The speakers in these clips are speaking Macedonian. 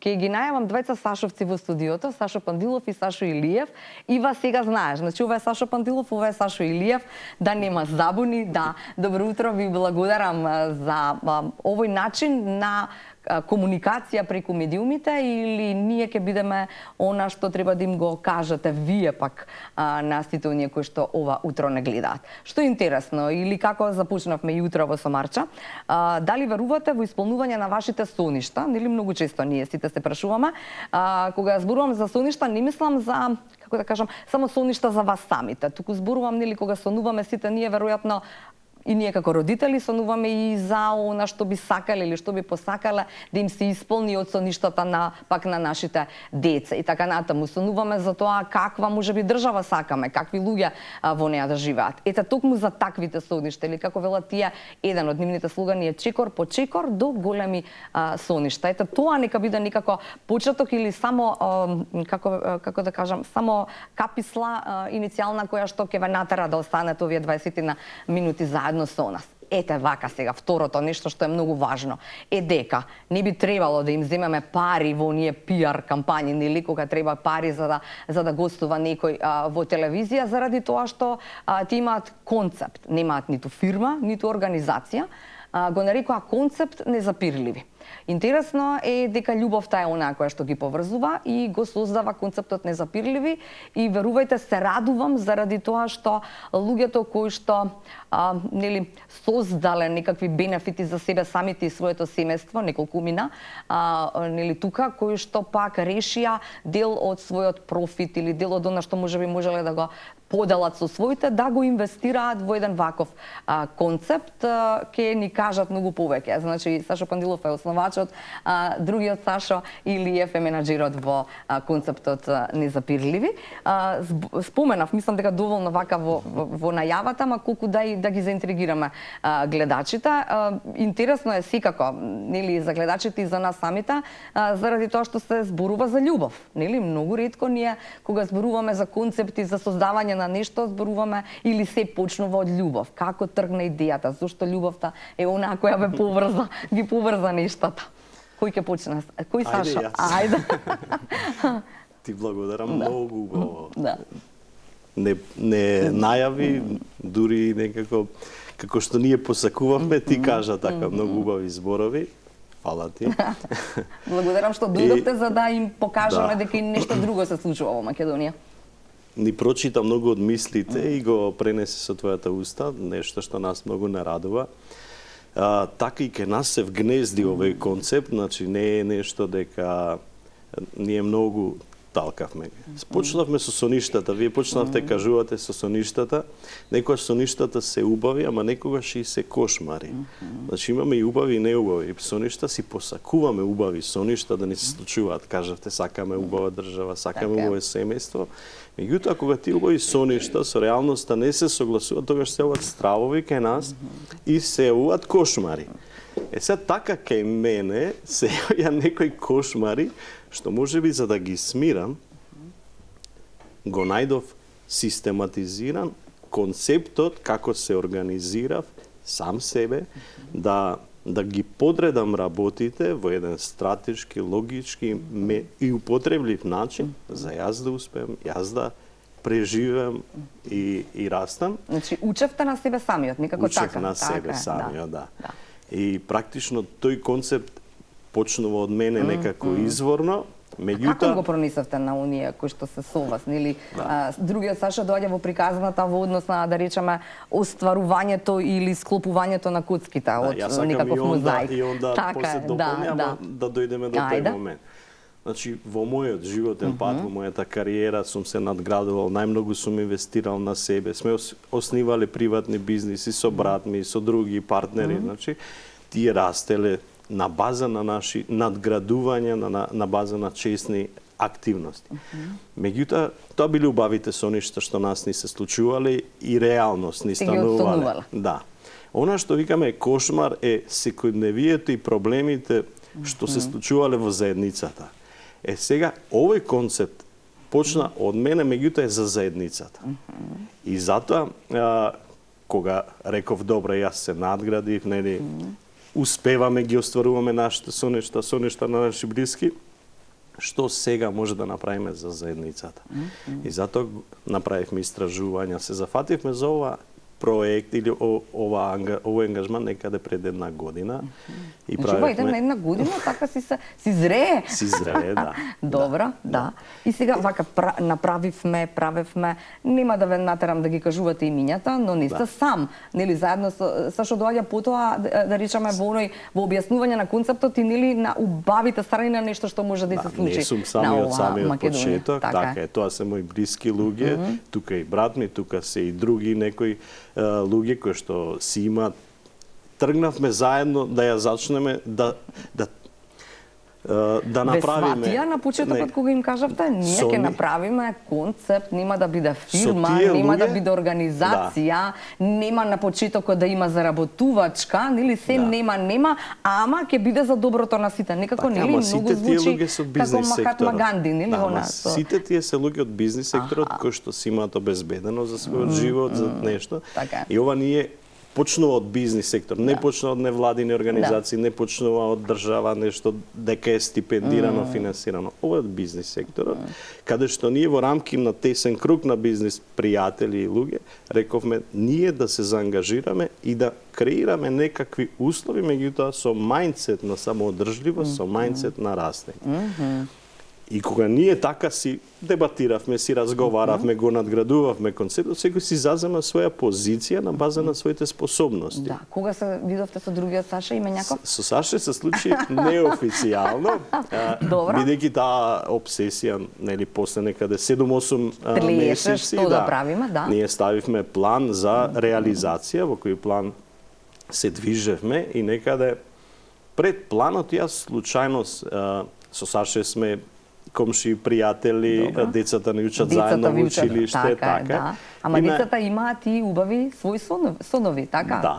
Ке ги најавам двајца Сашовци во студиото, Сашо Пандилов и Сашо Илиев. Ива сега знаеш, значи ова е Сашо Пандилов, ова е Сашо Илиев, да нема забуни, да. Добро утро, ви благодарам за овој начин на комуникација преку медиумите, или ние ќе бидеме она што треба да им го кажете вие пак на сите оние кои што ова утро не гледаат. Што е интересно, или како започнавме јутрово со Марча, дали верувате во исполнување на вашите соништа? Нели многу често ние сите се прашуваме, кога зборувам за соништа, не мислам за, како да кажам, само соништа за вас самите, туку зборувам, нели, кога сонуваме сите ние, веројатно и ние како родители сонуваме и за она што би сакале или што би посакале да им се исполни од соништата на пак на нашите деца и така натаму. Сонуваме за тоа каква можеби држава сакаме, какви луѓе во неа да живеат. Ете токму за таквите соништа, или како велат тие, еден од нивните слогани е чекор по чекор до големи соништа. Ете тоа нека биде некако почеток или само како да кажам, само каписла иницијална која што ќе ве натера да останете овие 20 на минути заедно со нас. Ете вака сега, второто нешто што е многу важно е дека не би требало да им земеме пари во оние пиар кампањи, нели, кога треба пари за да гостува некој во телевизија, заради тоа што ти имаат концепт, немаат ниту фирма, ниту организација, го нарекоа концепт незапирливи. Интересно е дека љубовта е онаа која што ги поврзува и го создава концептот незапирливи, и верувајте, се радувам заради тоа што луѓето кои што нели создале некакви бенефити за себе самите и своето семејство, неколку мина, нели тука, кои што пак решија дел од својот профит или дел од она што можеби можеле да го поделат со своите, да го инвестираат во еден ваков концепт, ќе ни кажат многу повеќе. Значи, Сашо Пандилов е основачот, другиот Сашо Илиев е менаџерот во концептот незапирливи. Споменав, мислам дека доволно вака во најавата, ма колку да ги заинтригираме гледачите. Интересно е секако, нели, за гледачите и за нас самите, заради тоа што се зборува за љубов. Нели, многу ретко ние кога зборуваме за концепти за создавање на нешто, зборуваме или се почнува од љубов. Како тргна идејата, зошто љубовта е онаа која ги поврза нештата. Кој ќе почне? Кој Сашо? Ајде. Ти благодарам, многу убаво. Да. Не најави, дури некако, како што ние посакувавме, ти кажа така, многу убави зборови. Фала ти. Благодарам што дојдовте за да им покажеме дека и нешто друго се случува во Македонија. Ни прочита многу од мислите и го пренесе со твојата уста, нешто што нас многу нарадува. Така и ке нас се вгнезди овој концепт, значи не е нешто дека ние многу талкавме. Почнавме со соништата, вие почнавте кажувате со соништата, некогаш соништата се убави, ама некогаш и се кошмари. Значи имаме и убави и неубави. Соништа си посакуваме убави соништа да не се случуваат. Кажавте, сакаме убава држава, сакаме убаво семејство. Меѓутоа, кога ти убави соништа со реалноста не се согласуваат, тогаш се јават стравови кај нас и се јавуваат кошмари. Сега така кај мене се јавија некои кошмари, што можеби за да ги смирам, го најдов систематизиран концептот како се организирав сам себе, да ги подредам работите во еден стратешки, логички и употреблив начин за јас да успеам, јас да преживеам и растам. Значи, учевте на себе самиот, некако така. Учев на себе самиот, да. И практично тој концепт почнува од мене некако изворно, меѓутоа... Како го пронесавте на оние кои што се со вас, нели? Другиот Сашо доаѓа во приказната во однос на, да речеме, остварувањето или склопувањето на коцките од некаков мозаик. И онда после дополнјам да дојдеме до тој момент. Значи, во мојот животен пат, во мојата кариера сум се надградувал, најмногу сум инвестирал на себе. Сме оснивале приватни бизниси со брат ми, со други партнери. Значи, тие растеле на база на наши надградувања, на база на честни активности. Меѓутоа, тоа биле убавите соништа што нас ни се случувале и реалност ни станувале. Да. Она што викаме кошмар е секојдневието и проблемите што се случувале во заедницата. Сега, овој концепт почна од мене, меѓутоа е за заедницата. И затоа, кога реков, добро, јас се надградив, нели, успеваме, ги остваруваме нашите сонешта на наши блиски, што сега може да направиме за заедницата. И затоа направивме истражувања, се зафативме за ова проект или овој ангажман некаде пред една година. И правихме... Значи, на една година, така си зрее. Си зрее, да. Добро, да. И сега, вака, правевме, нема да ве натерам да ги кажувате имињата, но не сте сам. Нели, заедно со што доаѓа потоа, да речеме, во објаснување на концептот и нели на убавите страни на нешто што може да се случи. Не сум сами од самиот почеток, така е, тоа се мои блиски луѓе, тука и брат ми, тука се и други некои луѓе кои што си имаат. Тргнавме заедно да ја зачнеме да направиме. Ве сватија на почетокот кога им кажавте, ние ќе направиме концепт, нема да биде фирма, нема да биде организација, нема на почетокот да има заработувачка, нели се нема, ама ќе биде за доброто на сите. Некако нели многу звучи како Махатма Ганди, нели она. Сите тие се луѓе од бизнис секторот кои што си имаат обезбедено за својот живот, за нешто. И ова ние почнува од бизнис сектор, не почнува од невладини организации, не почнува од држава нешто дека е стипендирано, финансирано. Ова е од бизнис секторот, каде што ние во рамки на тесен круг на бизнис пријатели и луѓе, рековме ние да се заангажираме и да креираме некакви услови, меѓутоа со мајндсет на самоодржливост, со мајндсет на растење. И кога ние така си дебатиравме, си разговаравме, го надградувавме концептот, секој си зазема своја позиција на база на своите способности. Да, кога се видовте со другиот Саша, именјаков? Со Саша се случи неофицијално, бидејќи таа обсесија, нели, после некаде 7-8 месеци, ние ставивме план за реализација, во кој план се движевме и некаде пред планот јас случајно со Саша сме комши, пријатели, децата ни учат заедно во училиште, така. Ама децата имаат и убави своји сонови, така?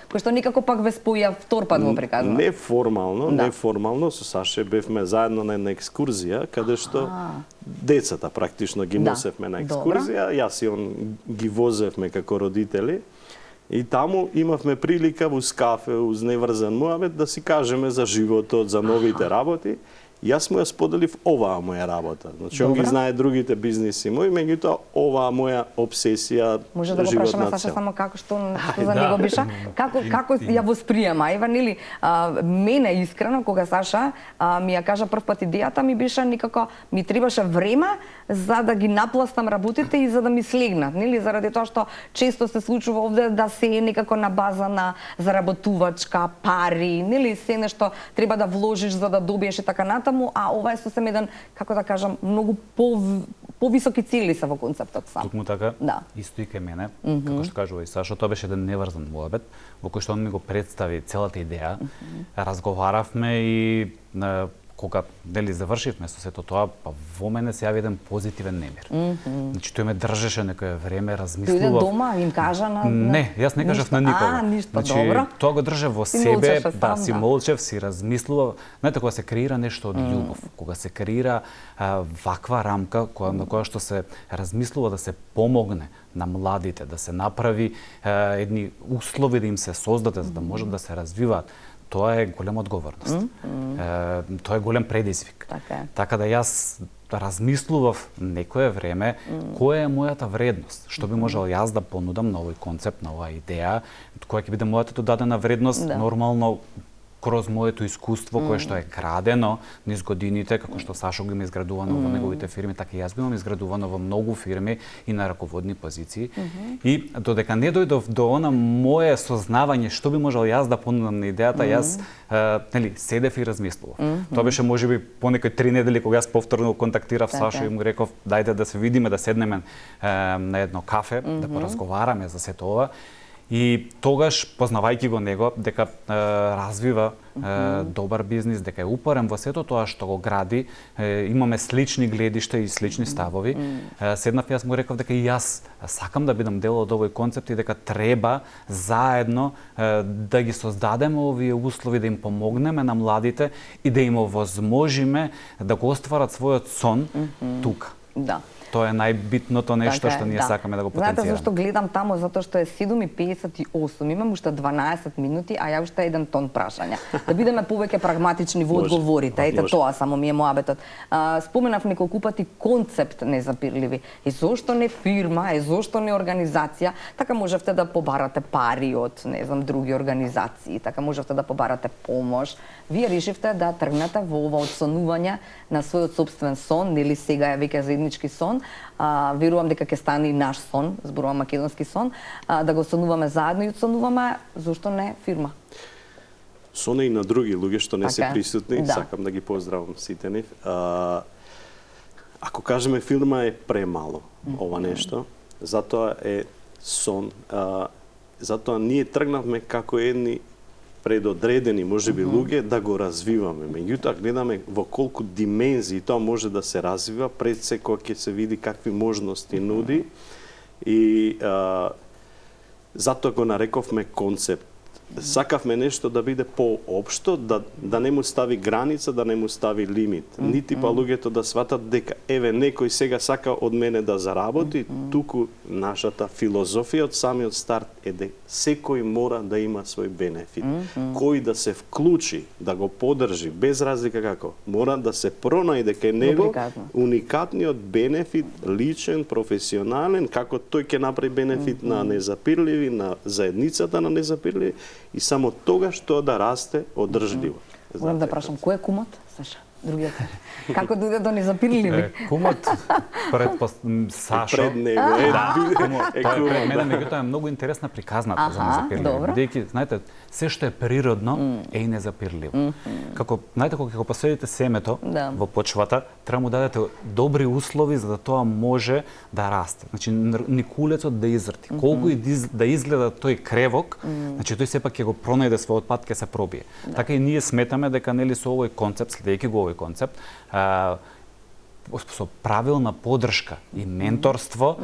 Кои што никако пак ве споја втор пат во приказва. Неформално, со Саше бевме заедно на една екскурзија, каде што децата практично ги носевме на екскурзија, јас и он ги возевме како родители. И таму имавме прилика во кафе, уз неврзан муабет, да си кажеме за животот, за новите работи. Јас му ја споделив оваа моја работа. Значи, он ги знае другите бизниси мои, меѓутоа оваа моја обсесија, може да го прашаме Саша само како што за него биша, како ја восприема. Ева, нели, мене искрено кога Саша ми ја кажа прв пат идејата, ми биша никако ми требаше време за да ги напластам работите и за да ми слегнат, нели, заради тоа што често се случува овде да се е некако на база на заработувачка, пари, нели, се нешто треба да вложиш за да добиеш и така натаму, а ова е сосем еден, како да кажам, многу повисоки цели се во концептот сам. Токму така, исто и кај мене, како што кажува и Сашо, тоа беше еден неврзан муабет, во кој што он ми го представи целата идеја, разговаравме и кога дели завршивме со сето тоа, па во мене се јави еден позитивен немир. Значи тој ме држеше некое време, размислував. Тој дома им кажа на Не, јас не кажав на никого. Значи тоа го држав во себе, си молчев, си размислував. Знаете, кога се креира нешто од љубов, кога се креира ваква рамка на која што се размислува да се помогне на младите, да се направи едни услови да им се создаде за да можат да се развиваат, тоа е голема одговорност. Тоа е голем предизвик. Така да јас размислував некое време која е мојата вредност, што би можел јас да понудам на овој концепт, на оваа идеја, која ќе биде мојата додадена вредност, нормално кроз моето искуство кое што е крадено низ годините, како што Сашо го има изградувано во неговите фирми, така и јас го имам изградувано во многу фирми и на раководни позиции. И додека не дојдов до она мое сознавање што би можел јас да понудам на идејата, јас нели седев и размислував. Тоа беше можеби по некои 3 недели кога јас повторно контактирав Сашо и му реков дајте да се видиме, да седнеме на едно кафе, да поразговараме за сето ова. И тогаш, познавајќи го него, дека развива добар бизнис, дека е упорен во сето тоа што го гради, имаме слични гледишта и слични ставови. Седнав јас му реков дека и јас сакам да бидам дел од овој концепт и дека треба заедно да ги создадеме овие услови, да им помогнеме на младите и да им овозможиме да го остварат својот сон тука. Да. тоа е најбитното нешто што ние сакаме да го потенцираме. Знаете зашто гледам таму? Затоа што е 7:58, имам уште 12 минути, а ја уште еден тон прашања. Да бидеме повеќе прагматични во одговорите. Ете тоа само ми е моабетот. Споменав неколку пати концепт незапирливи. И зошто не фирма, зошто не организација, така можевте да побарате пари од, не знам, други организации, така можевте да побарате помош. Вие решивте да тргнете во ова одсонување на својот собствен сон, нели сега е веќе заеднички сон. Верувам дека ќе стане и наш сон, зборувам македонски сон, да го сонуваме заедно и одсонуваме, зошто не фирма? Соне и на други луѓе што не се присутни, да. Сакам да ги поздравам сите нив. Ако кажеме фирма е премало ова нешто, затоа е сон, затоа ние тргнавме како едни предодредени, можеби, луѓе да го развиваме. Меѓутоа гледаме во колку димензии тоа може да се развива, пред се кога ќе се види какви можности нуди и затоа го нарековме концепт. Сакавме нешто да биде поопшто, да не му стави граница, да не му стави лимит. Нити па луѓето да сватат дека еве некој сега сака од мене да заработи, туку нашата филозофија од самиот старт е дека секој мора да има свој бенефит. Кој да се вклучи, да го поддржи, без разлика како, мора да се пронајде кај него уникатниот бенефит, личен, професионален, како тој ќе направи бенефит на незапирливи, на заедницата на незапирливи, и само тогаш тоа да расте одржливо. Морам да прашам, кој е кумот, Саша? Другиот. Како дојде до незапирливи? Кумот пред Сашо. Пред него кумот. Тоа е пред мене, меѓутоа е многу интересна приказната за незапирливи. Бидејќи, знаете, се што е природно е и незапирливо. Како, знаете, кога ќе го посадите семето во почвата, треба му дадете добри услови за да тоа може да расте. Значи, никулецот да изрти. Колку и да изгледа тој кревок, значи тој сепак ќе го пронајде својот пат, ќе се пробие. Така и ние сметаме дека нели со овој концепт, следејќи го овој концепт, со правилна поддршка и менторство,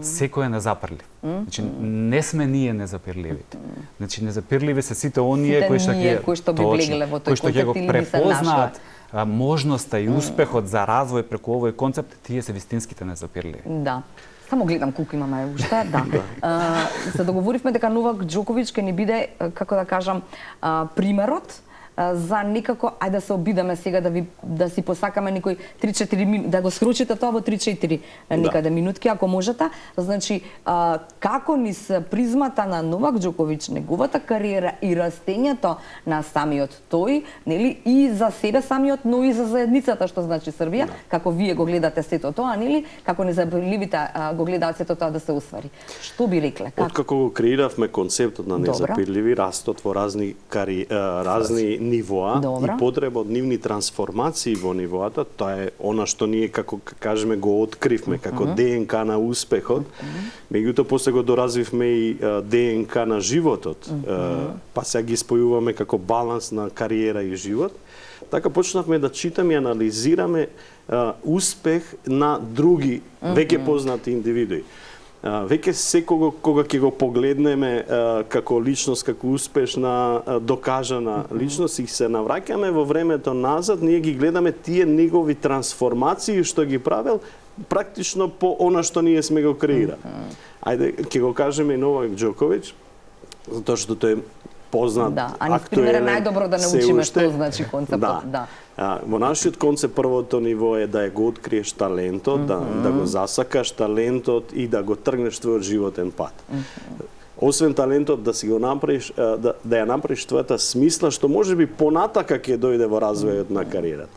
секој е незапирлив. Значи, не сме ние незапирливите. Значи, незапирливи се сите оние кои што би влегле во тој концепт го препознаат можноста и успехот за развој преку овој концепт, тие се вистинските незапирливи. Да. Само гледам колку имаме уште, да. Се договоривме дека Новак Џоковиќ ќе ни биде, како да кажам, примерот за некако, ајде да се обидеме сега да си посакаме некои 3-4 минути, да го скручите тоа во 3-4 некаде минутки, ако можете. Значи, како низ призмата на Новак Џоковиќ, неговата кариера и растењето на самиот тој, нели, и за себе самиот, но и за заедницата, што значи Србија, како вие го гледате сето тоа, нели, како незапирливите го гледаат сето тоа да се оствари. Што би рекле? Откако го креиравме концептот на незапирливи, растот во разни нивоа и потреба од нивни трансформации во нивоата, тоа е она што ние, како кажеме, го откривме како ДНК на успехот, меѓутоа после го доразвивме и ДНК на животот, па сега ги спојуваме како баланс на кариера и живот. Така почнавме да читаме и анализираме успех на други, веќе познати индивидуи. Веќе секого кога ќе го погледнеме како личност, како успешна, докажана личност и се навраќаме во времето назад, ние ги гледаме тие негови трансформации што ги правел практично по она што ние сме го креирали. Ајде, ќе го кажеме Новак Џоковиќ, затоа што тој е познат, а ни пример е најдобро да научиме што значи концептот. Во нашиот концепт првото ниво е да го откриеш талентот, да го засакаш талентот и да го тргнеш твојот животен пат. Освен талентот да си го направиш, да ја направиш твојата смисла, што можеби понатака ќе дојде во развојот на кариерата.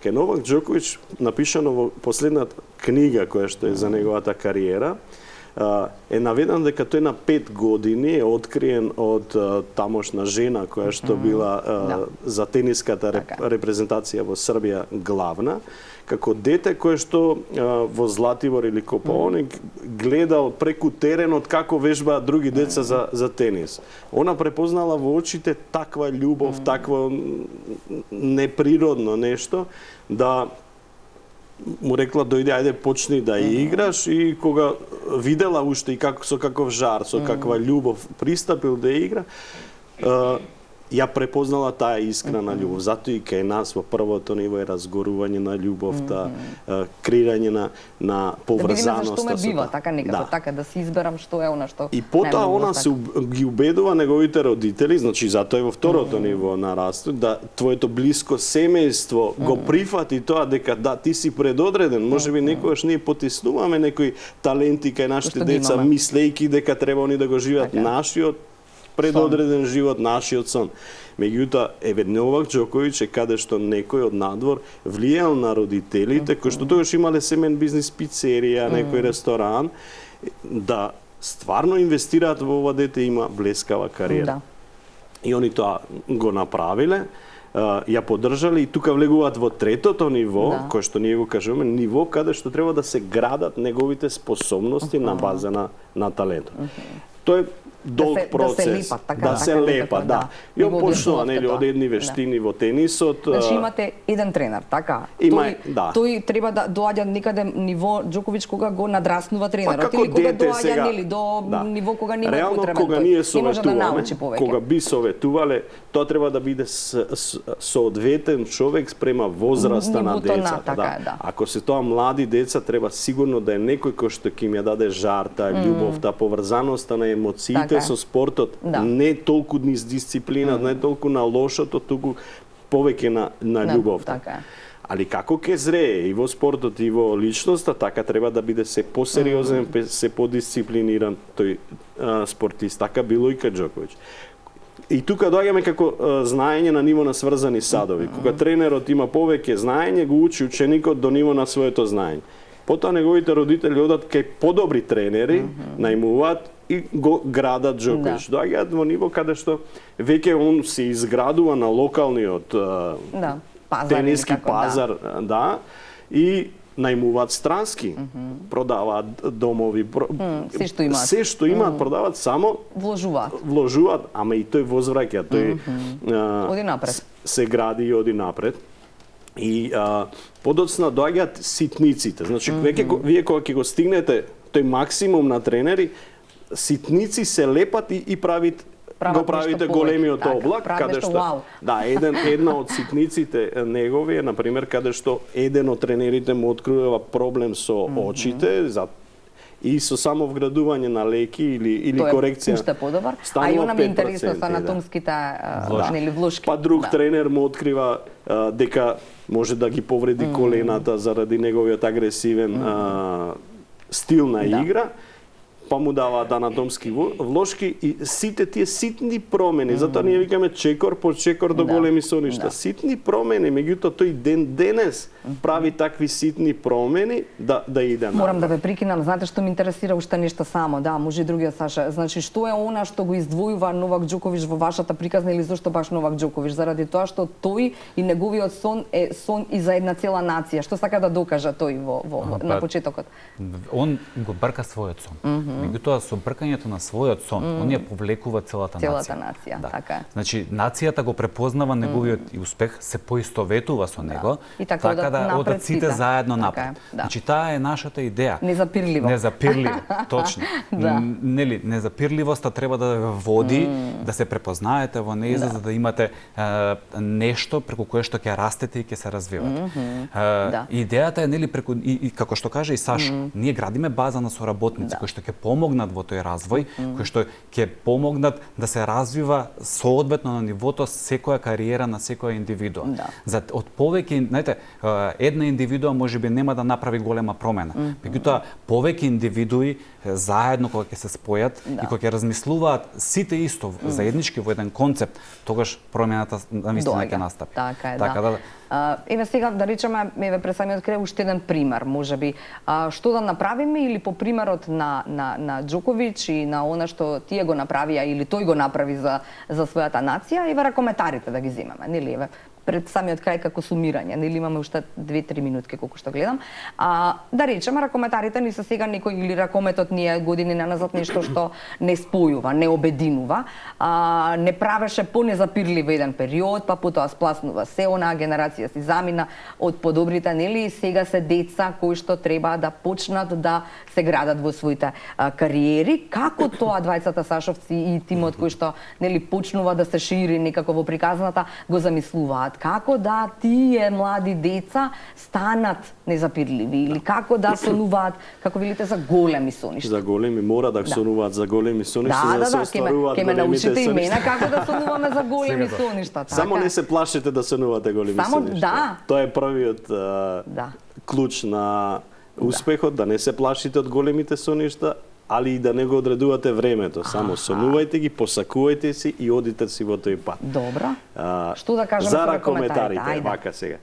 Кај Новак Џоковиќ, напишано во последната книга која што е за неговата кариера, е наведено дека тој на 5 години е откриен од тамошна жена која што била за тениската репрезентација во Србија главна, како дете кое што во Златибор или Копаоник гледал преку теренот како вежбаат други деца за тенис. Она препознала во очите таква љубов, такво неприродно нешто, да му рекла дојде, ајде почни да играш, и кога видела уште и со каков жар, со каква љубов пристапил да игра, ја препознала таа искрена љубов. Затоа и кај нас во првото ниво е разгорување на љубовта, креирање на поврзаноста. Да видиме зашто ме бива, така некако, така да си изберам што е она што. И потоа она се ги убедува неговите родители, значи затоа е во второто ниво на растот, да твоето блиско семејство го прифати тоа дека да ти си предодреден. Можеби некогаш ние потиснуваме некои таленти кај нашите деца, мислејќи дека треба они да го живеат нашиот предодреден живот, нашиот сон. Меѓутоа, еве Новак Џоковиќ е каде што некој од надвор влијал на родителите, кои што тогаш имале семен бизнис, пицерија, некој ресторан, да стварно инвестираат во ова дете, има блескава кариера. И они тоа го направиле, ја поддржале и тука влегуваат во третото ниво, кој што ние го кажуваме, ниво каде што треба да се градат неговите способности на база на талентот. Тоа е долг процес, да се лепат, да. И он почнува од едни вештини во тенисот. Значи имате еден тренер, така? Тој треба да доаѓа некаде ниво Џоковиќ кога го надраснува тренерот или кога доаѓа до ниво кога нема потребен. Реално кога ние советуваме, кога би советувале, тоа треба да биде соодветен човек спрема возраста на децата. Ако се тоа млади деца, треба сигурно да е некој кој што ќе им ја даде жарта, љубовта, поврзаноста на емоциите со спортот, не толку низ дисциплина, не толку на лошото, туку повеќе на љубовта. Али како ќе зрее и во спортот и во личноста, така треба да биде се посериозен, се подисциплиниран тој спортист. Така било и кај Џоковиќ. И тука доаѓаме како знаење на ниво на сврзани садови. Кога тренерот има повеќе знаење, го учи ученикот до ниво на своето знаење. Потоа неговите родители одат кај подобри тренери, најмуваат и го градат Џоковиќ. Доаѓаат во ниво каде што веќе он се изградува на локалниот тениски пазар, и најмуваат странски, продаваат домови, се што имаат, продаваат, само вложуваат, ама и тој возвраќа, тој се гради и оди напред. И подоцна доаѓаат ситниците. Значи, вие кога ќе го стигнете тој максимум на тренери, ситници се лепат и го правите големиот облак, каде што една од ситниците негови е, например, каде што еден од тренерите му открива проблем со очите, и со само вградување на леки или корекција. Тоа е уште подобар. А и она ми интересно со анатомските влошки. Па друг тренер му открива дека може да ги повреди колената заради неговиот агресивен стил на игра, па му даваат анатомски влошки и сите тие ситни промени, затоа ние викаме чекор по чекор до големи соништа. Ситни промени, меѓутоа тој денес прави такви ситни промени да иде напред. Морам да ве прекинам, знаете што ме интересира уште нешто само, може и другиот Саша. Значи што е она што го издвојува Новак Џоковиќ во вашата приказна или зошто баш Новак Џоковиќ? Заради тоа што тој и неговиот сон е сон и за една цела нација. Што сака да докажа тој на почетокот? Он го брка својот сон. Меѓутоа со бркањето на својот сон, он ја повлекува целата нација. Така. Значи нацијата го препознава неговиот успех, се поистоветува со него, така да одат сите заедно напред. Значи таа е нашата идеја. Незапирливо, точно. Нели, незапирливоста треба да ве води, да се препознаете во неја, за да имате нешто преку кое што ќе растете и ќе се развивате. Идејата е, нели, преку и како што каже и Сашо, ние градиме база на соработници кои што ќе помогнат во тој развој, кои што ќе помогнат да се развива соодветно на нивото секоја кариера на секоја индивидуа. За од повеќе, знаете, една индивидуа можеби нема да направи голема промена. Меѓутоа повеќе индивидуи заедно кога ќе се спојат и кога ќе размислуваат сите исто заеднички во еден концепт, тогаш промената навистина ќе настапи. Така да. Еве сега да речеме, еве пред самиот крај уште еден пример, можеби. Што да направиме или по примерот на Џоковиќ и на она што тие го направија или тој го направи за својата нација, еве коментарите да ги земеме, нели, еве пред самиот крај како сумирање, нели имаме уште 2-3 минутки колку што гледам. Да речеме, ракометарите ни се сега некој или ракометот ни е години наназад нешто што не спојува, не обединува, не правеше понезапирлив еден период, па потоа спласнува се онаа генерација си замина од подобрите, нели, сега се деца кои што треба да почнат да се градат во своите кариери. Како тоа двајцата Сашовци и тимот кој што, нели, почнува да се шири некако во приказната, го замислуваат? Како да тие млади деца станат незапирливи или како да сонуваат, како велите, за големи соништа? За големи мора да сонуваат за големи соништа, да, се остваруваат ке ме големите научите соништа. и мене како да сонуваме за големи соништа. Само не се плашите да сонувате големи соништа. Да. Тоа е првиот клуч на успехот, да не се плашите од големите соништа, али и да не го одредувате времето. Само сонувајте ги, посакувајте си и одите си во тој пат. Добро. Што да кажеме за ракометарите? Вака сега.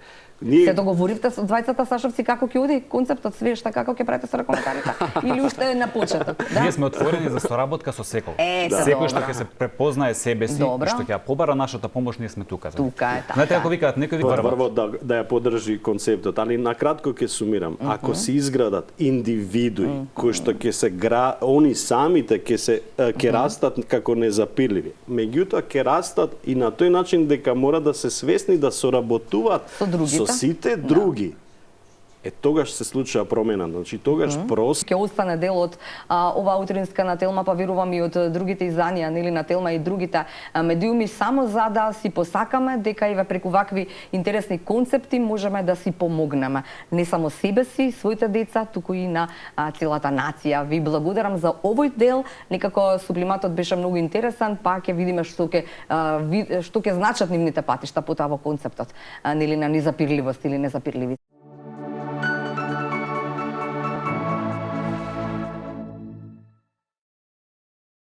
Се договоривте со двајцата Сашовци како ќе оди концептот свешта, како ќе правите со ракометарите? Или уште е на почеток? Ние сме отворени за соработка со секој. Секој што ќе се препознае себе си и што ќе ја побара нашата помош, ние сме тука. Тука е, така. Знаете како викаат, некој вика прво да ја поддржи концептот, али накратко ќе сумирам. Ако се изградат индивидуи кои што ќе се они самите ќе растат како незапирливи. Меѓутоа ќе растат и на тој начин дека мора да се свесни да соработуваат со сите други. Тогаш се случува промена, значи тогаш просто ќе остане дел од оваа утринска на Телма, па верувам и од другите изданија, нели, на Телма и другите медиуми, само за да си посакаме дека и преку вакви интересни концепти можеме да си помогнеме не само себе си, своите деца, туку и на целата нација. Ви благодарам за овој дел, некако сублиматот беше многу интересен, па ќе видиме што ќе значат нивните патишта потоа во концептот, нели, на незапирливост или незапирливи.